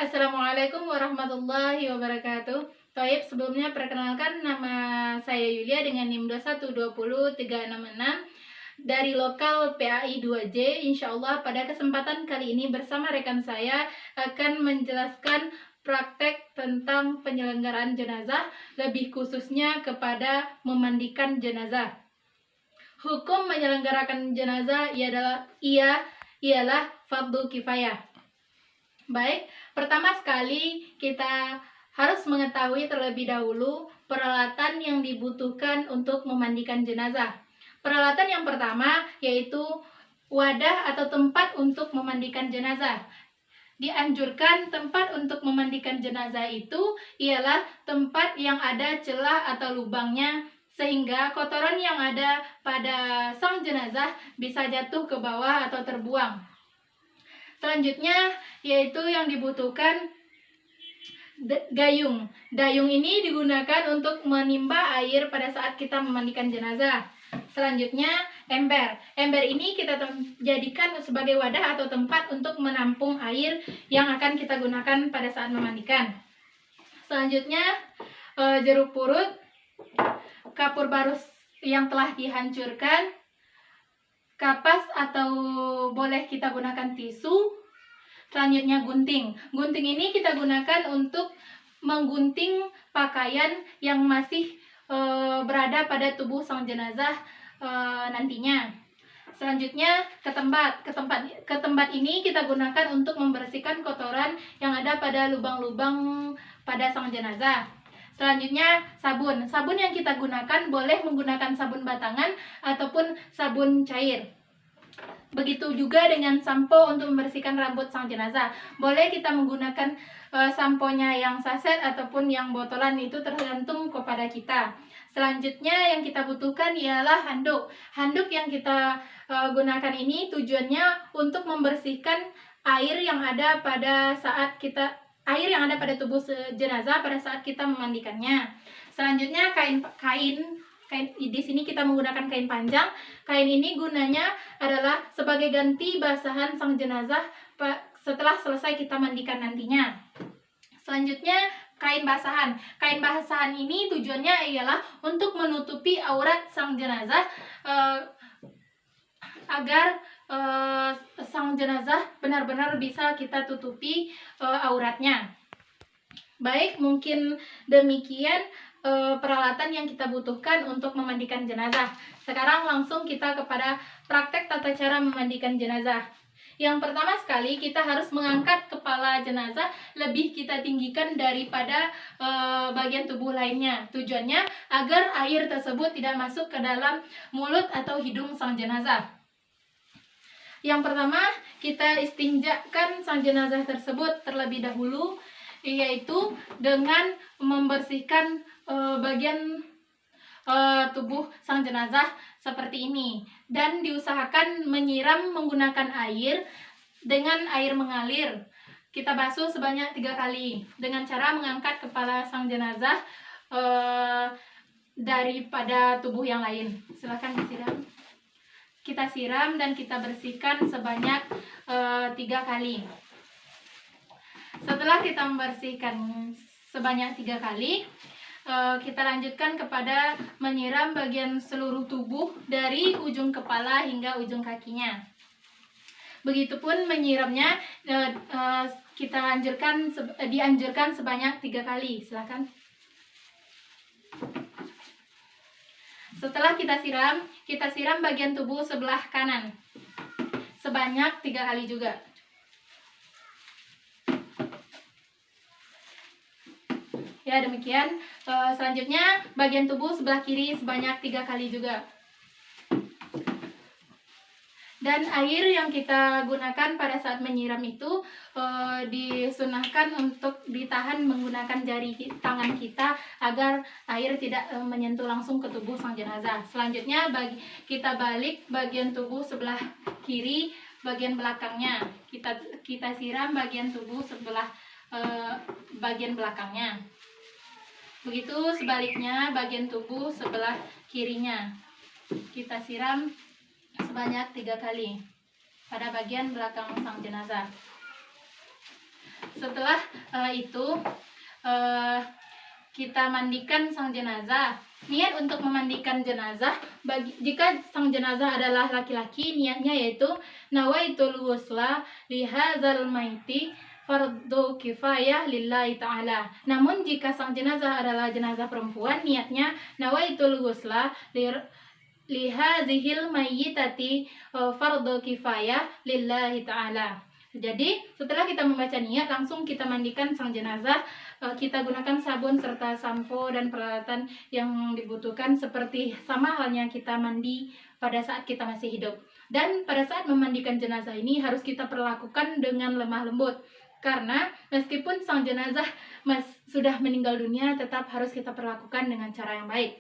Assalamualaikum warahmatullahi wabarakatuh. Taib, sebelumnya perkenalkan nama saya Yulia dengan NIM 2120366 dari lokal PAI 2J. Insya Allah pada kesempatan kali ini bersama rekan saya akan menjelaskan praktek tentang penyelenggaraan jenazah, lebih khususnya kepada memandikan jenazah. Hukum menyelenggarakan jenazah ialah fardu kifayah. Baik, pertama sekali kita harus mengetahui terlebih dahulu peralatan yang dibutuhkan untuk memandikan jenazah. Peralatan yang pertama yaitu wadah atau tempat untuk memandikan jenazah. Dianjurkan tempat untuk memandikan jenazah itu ialah tempat yang ada celah atau lubangnya, sehingga kotoran yang ada pada sang jenazah bisa jatuh ke bawah atau terbuang. Selanjutnya yaitu yang dibutuhkan gayung. Gayung ini digunakan untuk menimba air pada saat kita memandikan jenazah. Selanjutnya ember. Ember ini kita jadikan sebagai wadah atau tempat untuk menampung air yang akan kita gunakan pada saat memandikan. Selanjutnya jeruk purut, kapur barus yang telah dihancurkan, kapas atau boleh kita gunakan tisu. Selanjutnya gunting. Gunting ini kita gunakan untuk menggunting pakaian yang masih berada pada tubuh sang jenazah nantinya. Selanjutnya ketempat ini kita gunakan untuk membersihkan kotoran yang ada pada lubang-lubang pada sang jenazah. Selanjutnya sabun. Sabun yang kita gunakan boleh menggunakan sabun batangan ataupun sabun cair. Begitu juga dengan sampo untuk membersihkan rambut sang jenazah. Boleh kita menggunakan samponya yang saset ataupun yang botolan, itu tergantung kepada kita. Selanjutnya yang kita butuhkan ialah handuk. Handuk yang kita gunakan ini tujuannya untuk membersihkan air yang ada pada tubuh jenazah pada saat kita memandikannya. Selanjutnya kain di sini kita menggunakan kain panjang. Kain ini gunanya adalah sebagai ganti basahan sang jenazah setelah selesai kita mandikan nantinya. Selanjutnya kain basahan. Kain basahan ini tujuannya ialah untuk menutupi aurat sang jenazah agar sang jenazah benar-benar bisa kita tutupi auratnya. Baik, mungkin demikian peralatan yang kita butuhkan untuk memandikan jenazah. Sekarang langsung kita kepada praktek tata cara memandikan jenazah. Yang pertama sekali kita harus mengangkat kepala jenazah lebih kita tinggikan daripada bagian tubuh lainnya. Tujuannya agar air tersebut tidak masuk ke dalam mulut atau hidung sang jenazah. Yang pertama kita istinjakan sang jenazah tersebut terlebih dahulu, yaitu dengan membersihkan bagian tubuh sang jenazah seperti ini, dan diusahakan menyiram menggunakan air dengan air mengalir. Kita basuh sebanyak 3 kali dengan cara mengangkat kepala sang jenazah daripada tubuh yang lain. Silakan disiram. Kita siram dan kita bersihkan sebanyak 3 kali. Setelah kita membersihkan sebanyak 3 kali, kita lanjutkan kepada menyiram bagian seluruh tubuh dari ujung kepala hingga ujung kakinya. Begitupun menyiramnya dianjurkan sebanyak 3 kali. Silakan. Setelah kita siram bagian tubuh sebelah kanan sebanyak 3 kali juga. Ya, demikian. Selanjutnya bagian tubuh sebelah kiri sebanyak 3 kali juga. Dan air yang kita gunakan pada saat menyiram itu disunahkan untuk ditahan menggunakan jari tangan kita agar air tidak menyentuh langsung ke tubuh sang jenazah. Selanjutnya kita balik bagian tubuh sebelah kiri bagian belakangnya. Kita siram bagian tubuh sebelah bagian belakangnya. Begitu sebaliknya bagian tubuh sebelah kirinya. Kita siram sebanyak 3 kali pada bagian belakang sang jenazah. setelah itu kita mandikan sang jenazah. Niat untuk memandikan jenazah, jika sang jenazah adalah laki-laki, niatnya yaitu nawaitul ghusla lihadzal maiti fardu kifayah lillahi ta'ala. Namun jika sang jenazah adalah jenazah perempuan, niatnya nawaitul ghusla lihadzihil mayyitati fardu kifayah lillahi ta'ala. Jadi setelah kita membaca niat, langsung kita mandikan sang jenazah. Kita gunakan sabun serta sampo dan peralatan yang dibutuhkan, seperti sama halnya kita mandi pada saat kita masih hidup. Dan pada saat memandikan jenazah ini harus kita perlakukan dengan lemah lembut, karena meskipun sang jenazah sudah meninggal dunia, tetap harus kita perlakukan dengan cara yang baik.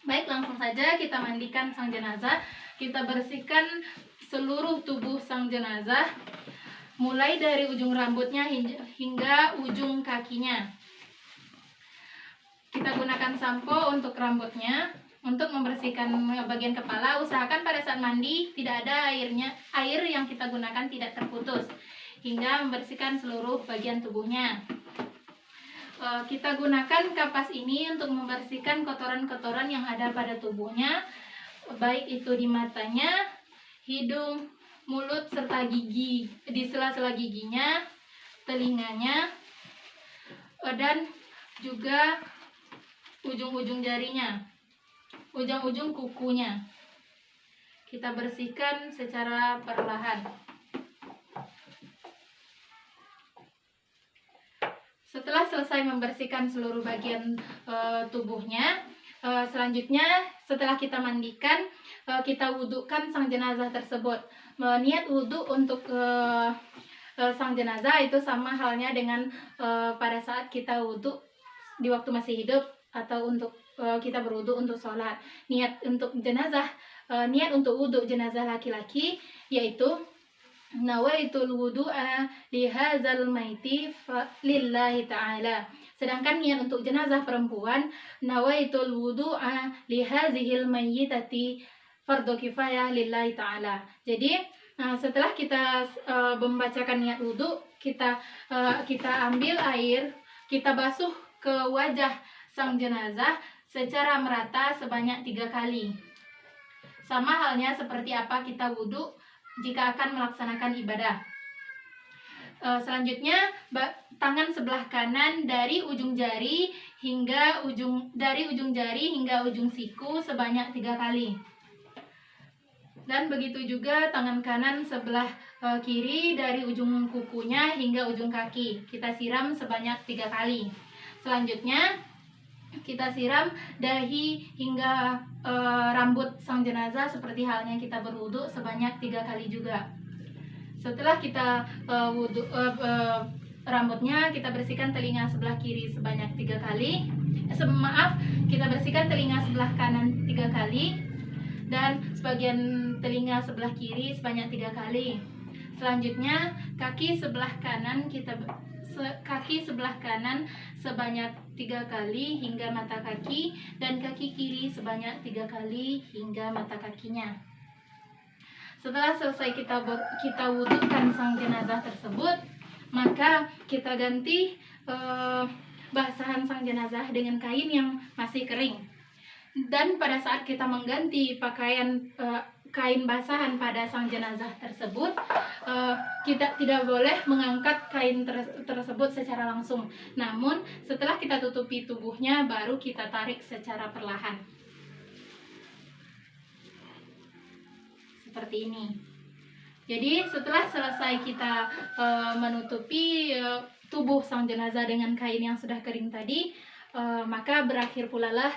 Baik, langsung saja kita mandikan sang jenazah. Kita bersihkan seluruh tubuh sang jenazah, mulai dari ujung rambutnya hingga ujung kakinya. Kita gunakan sampo untuk rambutnya. Untuk membersihkan bagian kepala, usahakan pada saat mandi tidak ada air yang kita gunakan tidak terputus, hingga membersihkan seluruh bagian tubuhnya. Kita gunakan kapas ini untuk membersihkan kotoran-kotoran yang ada pada tubuhnya, baik itu di matanya, hidung, mulut, serta gigi, di sela-sela giginya, telinganya, dan juga ujung-ujung jarinya, ujung-ujung kukunya. Kita bersihkan secara perlahan. Setelah selesai membersihkan seluruh bagian tubuhnya, selanjutnya setelah kita mandikan, kita wudhukan sang jenazah tersebut. Niat wudhu untuk sang jenazah itu sama halnya dengan pada saat kita wudhu di waktu masih hidup, atau untuk kita berwudhu untuk sholat. Niat untuk wudhu jenazah laki-laki yaitu nawaitul wudu'a lihadzal maiti lillahi ta'ala. Sedangkan niat untuk jenazah perempuan, nawaitul wudu'a lihadzihil mayyitati fardu kifayah lillahi ta'ala. Jadi setelah kita membacakan niat wudhu, kita ambil air, kita basuh ke wajah sang jenazah secara merata sebanyak 3 kali. Sama halnya seperti apa kita wudhu jika akan melaksanakan ibadah. Selanjutnya, tangan sebelah kanan dari ujung jari hingga ujung siku sebanyak 3 kali. Dan begitu juga tangan kanan sebelah kiri dari ujung kukunya hingga ujung kaki. Kita siram sebanyak 3 kali. Selanjutnya, kita siram dahi hingga rambut sang jenazah seperti halnya kita berwudu sebanyak 3 kali juga. Setelah kita rambutnya, kita bersihkan telinga sebelah kiri sebanyak 3 kali. Kita bersihkan telinga sebelah kanan 3 kali dan sebagian telinga sebelah kiri sebanyak 3 kali. Selanjutnya, kaki sebelah kanan sebanyak 3 kali hingga mata kaki, dan kaki kiri sebanyak 3 kali hingga mata kakinya. Setelah selesai kita wudhukan sang jenazah tersebut, maka kita ganti basahan sang jenazah dengan kain yang masih kering. Dan pada saat kita mengganti kain basahan pada sang jenazah tersebut, kita tidak boleh mengangkat kain tersebut secara langsung. Namun setelah kita tutupi tubuhnya, baru kita tarik secara perlahan. Seperti ini. Jadi setelah selesai kita menutupi tubuh sang jenazah dengan kain yang sudah kering tadi, maka berakhir pula lah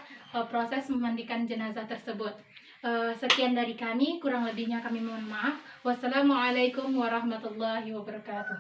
proses memandikan jenazah tersebut. Sekian dari kami, kurang lebihnya kami mohon maaf. Wassalamualaikum warahmatullahi wabarakatuh.